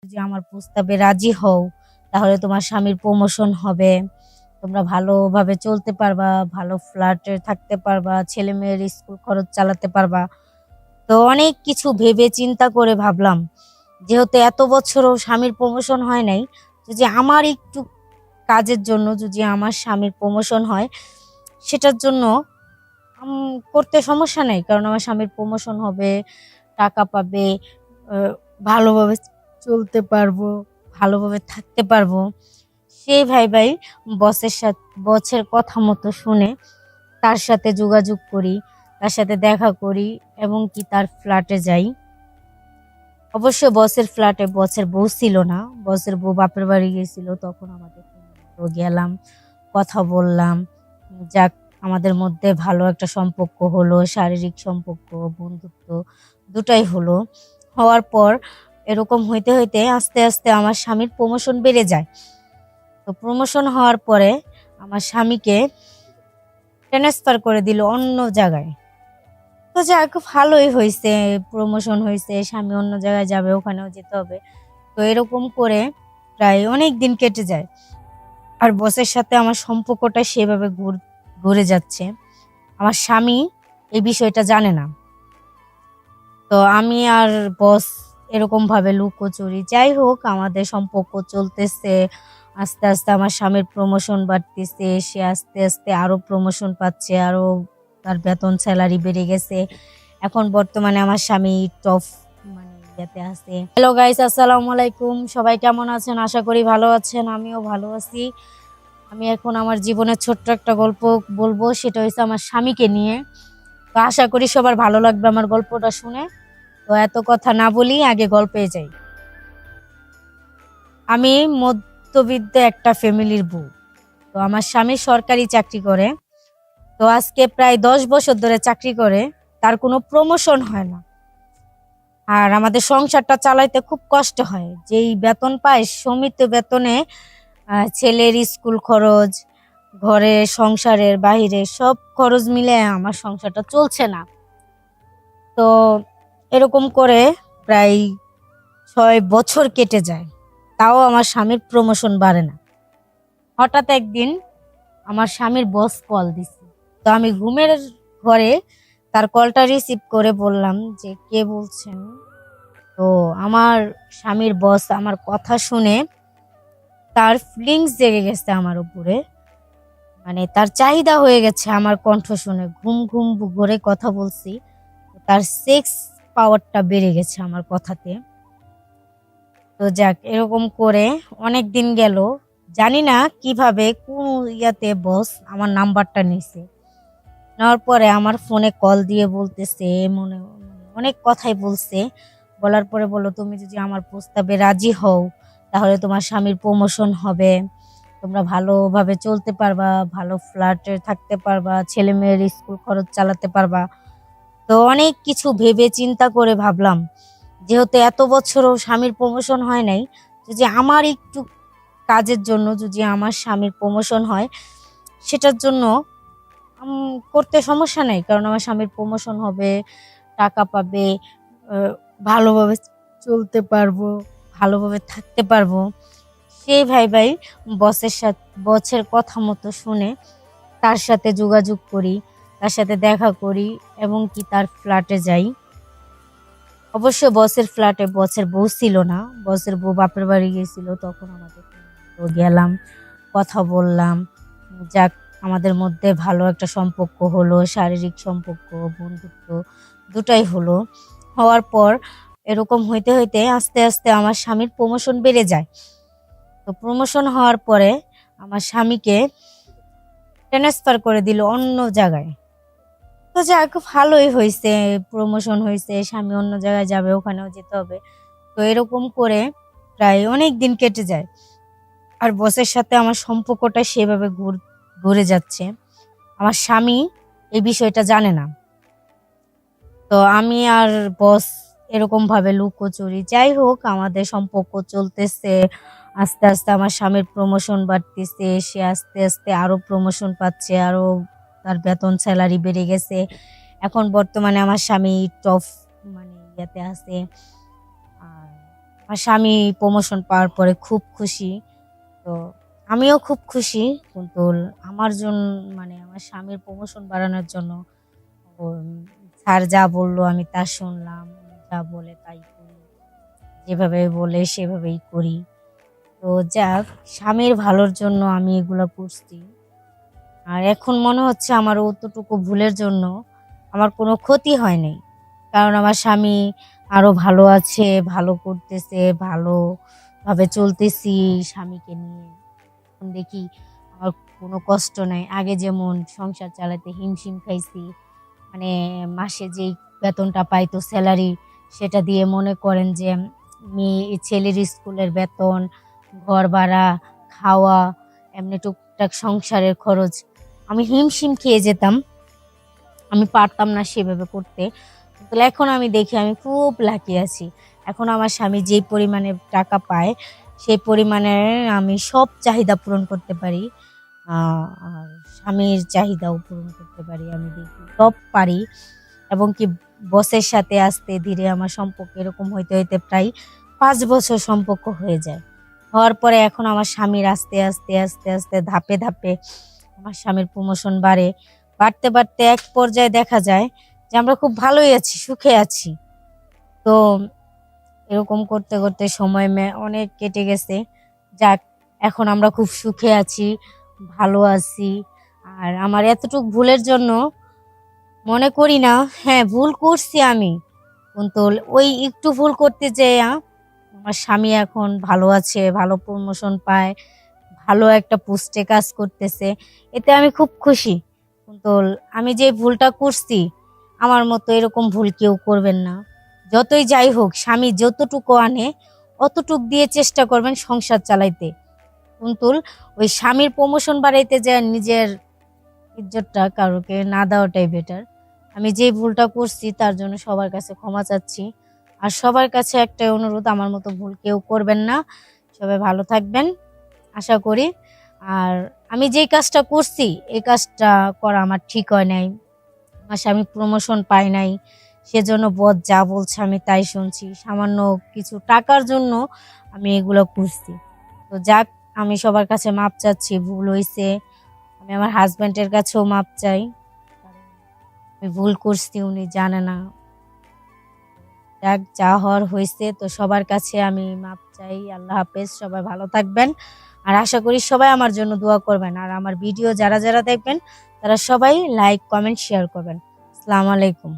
যদি আমার প্রস্তাবে রাজি হও তাহলে তোমার স্বামীর প্রমোশন হবে। তোমরা ভালোভাবে চলতে পারবা, ভালো ফ্ল্যাটে থাকতে পারবা, ছেলেমেয়ের স্কুল খরচ চালাতে পারবা। তো অনেক কিছু ভেবে চিন্তা করে ভাবলাম, যেহেতু এত বছরও স্বামীর প্রমোশন হয় নাই, যদি আমার একটু কাজের জন্য যদি আমার স্বামীর প্রমোশন হয়, সেটার জন্য করতে সমস্যা নেই। কারণ আমার স্বামীর প্রমোশন হবে, টাকা পাবে, ভালোভাবে চলতে পারবো, ভালোভাবে থাকতে পারবো। সেই ভাই বসের কথা মতো শুনে তার সাথে যোগাযোগ করি, তার সাথে দেখা করি এবং কি তার ফ্ল্যাটে যাই। অবশ্য বসের ফ্ল্যাটে বসের বউ ছিল না, বসের বউ বাপের বাড়ি গেছিল। তখন আমাদের গেলাম, কথা বললাম, যাক আমাদের মধ্যে ভালো একটা সম্পর্ক হলো, শারীরিক সম্পর্ক, বন্ধুত্ব দুটাই হলো। হওয়ার পর এরকম হইতে হইতে আস্তে আস্তে আমার স্বামীর প্রমোশন বেড়ে যায়। তো প্রমোশন হওয়ার পরে আমার স্বামীকে ট্রান্সফার করে দিল অন্য জায়গায়। তো যাক ভালোই হয়েছে, প্রমোশন হয়েছে, স্বামী অন্য জায়গায় যাবে, ওখানেও যেতে হবে। তো এরকম করে প্রায় অনেক দিন কেটে যায়। আর বসের সাথে আমার সম্পর্কটা সেভাবে ঘুরে যাচ্ছে। আমার স্বামী এই বিষয়টা জানে না। তো আমি আর বস এরকম ভাবে লুকোচুরি, যাই হোক আমাদের সম্পর্ক চলতেছে। আস্তে আস্তে আমার স্বামীর প্রমোশন বাড়তেছে, সে আস্তে আস্তে আরো প্রমোশন পাচ্ছে, আরো তার বেতন স্যালারি বেড়ে গেছে। এখন বর্তমানে আমার স্বামী টপ ইয়েতে আছে। হ্যালো গাইস, আসসালামু আলাইকুম। সবাই কেমন আছেন? আশা করি ভালো আছেন, আমিও ভালো আছি। আমি এখন আমার জীবনের ছোট্ট একটা গল্প বলবো, সেটা হচ্ছে আমার স্বামীকে নিয়ে। তো আশা করি সবার ভালো লাগবে আমার গল্পটা শুনে। তো এত কথা না বলি, আগে গল্পে যাই। আমি মধ্যবিত্ত একটা ফ্যামিলির বউ। তো আমার স্বামী সরকারি চাকরি করে। তো আজকে প্রায় 10 বছর ধরে চাকরি করে, তার কোনো প্রমোশন হয় না। আর আমাদের সংসারটা চালাইতে খুব কষ্ট হয়। যেই বেতন পায়, সীমিত বেতনে ছেলের স্কুল খরচ, ঘরে সংসারের বাহিরে সব খরচ মিলে আমার সংসারটা চলছে না। তো এরকম করে প্রায় 6 বছর কেটে যায়, তাও আমার স্বামীর প্রমোশন বাড়ে না। হঠাৎ একদিন আমার স্বামীর বস কল দিছে। তো আমি ঘুমের ঘরে তার কলটা রিসিভ করে বললাম যে কে বলছেন। তো আমার স্বামীর বস আমার কথা শুনে তার ফিলিংস জেগে গেছে আমার উপরে। তার চাহিদা হয়ে গেছে আমার কণ্ঠ শুনে। ঘুম ঘুম ঘরে কথা বলছি, তার সেক্স পাওয়ারটা বেড়ে গেছে আমার কথাতে। তো যাক এরকম করে অনেক দিন গেল। জানি না কিভাবে কোন ইয়াতে বস আমার নাম্বারটা নিছে। নেওয়ার পরে আমার ফোনে কল দিয়ে বলতেছে, অনেক কথাই বলছে। বলার পরে বললো, তুমি যদি আমার প্রস্তাবে রাজি হও তাহলে তোমার স্বামীর প্রমোশন হবে। তোমরা ভালোভাবে চলতে পারবা, ভালো ফ্ল্যাটে থাকতে পারবা, ছেলে মেয়ের স্কুল খরচ চালাতে পারবা। তো অনেক কিছু ভেবে চিন্তা করে ভাবলাম, যেহেতু এত বছরও স্বামীর প্রমোশন হয় নাই, যদি আমার একটু কাজের জন্য যদি আমার স্বামীর প্রমোশন হয়, সেটার জন্য করতে সমস্যা নেই। কারণ আমার স্বামীর প্রমোশন হবে, টাকা পাবে, ভালোভাবে চলতে পারবো, ভালোভাবে থাকতে পারবো। সেই বসের কথা মতো শুনে তার সাথে যোগাযোগ করি, তার সাথে দেখা করি এবং কি তার ফ্ল্যাটে যাই। অবশ্য বসের ফ্ল্যাটে বসের বউ ছিল না, বসের বউ বাপের বাড়ি গেছিল। তখন আমাদের গেলাম, কথা বললাম, যাক আমাদের মধ্যে ভালো একটা সম্পর্ক হলো, শারীরিক সম্পর্ক, বন্ধুত্ব দুটাই হলো। হওয়ার পর এরকম হইতে হইতে আস্তে আস্তে আমার স্বামীর প্রমোশন বেড়ে যায়। তো প্রমোশন হওয়ার পরে আমার স্বামীকে ট্রান্সফার করে দিল অন্য জায়গায়। তো যাক ভালোই হয়েছে, প্রমোশন হয়েছে, স্বামী অন্য জায়গায় যাবে, ওখানেও যেতে হবে। তো এরকম করে প্রায় অনেক দিন কেটে যায়। আর বসের সাথে আমার সম্পর্কটা সেভাবে ঘুরে যাচ্ছে। আমার স্বামী এই বিষয়টা জানে না। তো আমি আর বস এরকম ভাবে লুকোচুরি, যাই হোক আমাদের সম্পর্ক চলতেছে। আস্তে আস্তে আমার স্বামীর প্রমোশন বাড়তেছে, সে আস্তে আস্তে আরো প্রমোশন পাচ্ছে, আরো তার বেতন স্যালারি বেড়ে গেছে। এখন বর্তমানে আমার স্বামী টপ ইয়েতে আছে। আর আমার স্বামী প্রমোশন পাওয়ার পরে খুব খুশি। তো আমিও খুব খুশি। কিন্তু আমার জন্য মানে আমার স্বামীর প্রমোশন বাড়ানোর জন্য উম স্যার যা বলল আমি তা শুনলাম। উনি যা বলে তাই করি। যেভাবে বলে সেভাবেই করি। তো যাক, স্বামীর ভালোর জন্য আমি এগুলা করছি। আর এখন মনে হচ্ছে আমার অতটুকু ভুলের জন্য আমার কোনো ক্ষতি হয় নাই। কারণ আমার স্বামী আরো ভালো আছে, ভালো করতেছে, ভালোভাবে চলতেছি স্বামীকে নিয়ে। এখন দেখি আমার কোনো কষ্ট নাই। আগে যেমন সংসার চালাতে হিমশিম খাইছি। মানে মাসে যেই বেতনটা পাইতো স্যালারি, সেটা দিয়ে মনে করেন যে ছেলের স্কুলের বেতন, ঘর ভাড়া, খাওয়া, এমনি টুকটাক সংসারের খরচ আমি হিমশিম খেয়ে যেতাম। আমি পারতাম না সেভাবে করতে। তো এখন আমি দেখি আমি খুব লাকি আছি। এখন আমার স্বামী যেই পরিমাণে টাকা পায়, সেই পরিমাণে আমি সব চাহিদা পূরণ করতে পারি। আর স্বামীর চাহিদাও পূরণ করতে পারি, আমি দেখি সব পারি। এবং কি বসের সাথে আস্তে ধীরে আমার সম্পর্ক এরকম হইতে হইতে প্রায় 5 বছর সম্পর্ক হয়ে যায়। হওয়ার পরে এখন আমার স্বামীর আস্তে আস্তে আস্তে আস্তে ধাপে ধাপে আমার স্বামীর প্রমোশন বাড়ে। বাড়তে বাড়তে এক পর্যায়ে দেখা যায় যে আমরা খুব ভালোই আছি, সুখে আছি। তো এরকম করতে করতে সময় অনেক কেটে গেছে। যাক, এখন আমরা খুব সুখে আছি, ভালো আছি। আর আমার এতটুক ভুলের জন্য মনে করি না, হ্যাঁ ভুল করছি আমি, কিন্তু ওই একটু ভুল করতে যেয়ে আমার স্বামী এখন ভালো আছে, ভালো প্রমোশন পায়, ভালো একটা পোস্টে কাজ করতেছে। এতে আমি খুব খুশি। কিন্তু আমি যে ভুলটা করছি, আমার মতো এরকম ভুল কেউ করবেন না। যতই যাই হোক, স্বামী যতটুকু আনে অতটুক দিয়ে চেষ্টা করবেন সংসার চালাইতে। কিন্তু ওই স্বামীর প্রমোশন বাড়াইতে যায় নিজের ইজ্জতটা কারোকে না দেওয়াটাই বেটার। আমি যে ভুলটা করছি তার জন্য সবার কাছে ক্ষমা চাচ্ছি। আর সবার কাছে একটাই অনুরোধ, আমার মতো ভুল কেউ করবেন না। সবাই ভালো থাকবেন আশা করি। আর আমি যেই কাজটা করছি এই কাজটা করা আমার ঠিক হয় নাই। আমার স্বামী প্রমোশন পায় নাই, সেজন্য বস যা বলছে আমি তাই শুনছি। সামান্য কিছু টাকার জন্য আমি এগুলো করছি। তো যাক, আমি সবার কাছে মাপ চাচ্ছি, ভুল হয়েছে। আমি আমার হাজবেন্ডের কাছেও মাপ চাই, কারণ আমি ভুল করছি, উনি জানে না। যাক, যা হওয়ার হয়েছে। তো সবার কাছে আমি মাপ চাই। আল্লাহ হাফেজ, সবাই ভালো থাকবেন। আর আশা করি সবাই আমার জন্য দোয়া করবেন। আর আমার ভিডিও যারা যারা দেখবেন তারা সবাই লাইক, কমেন্ট, শেয়ার করবেন। আসসালামু আলাইকুম।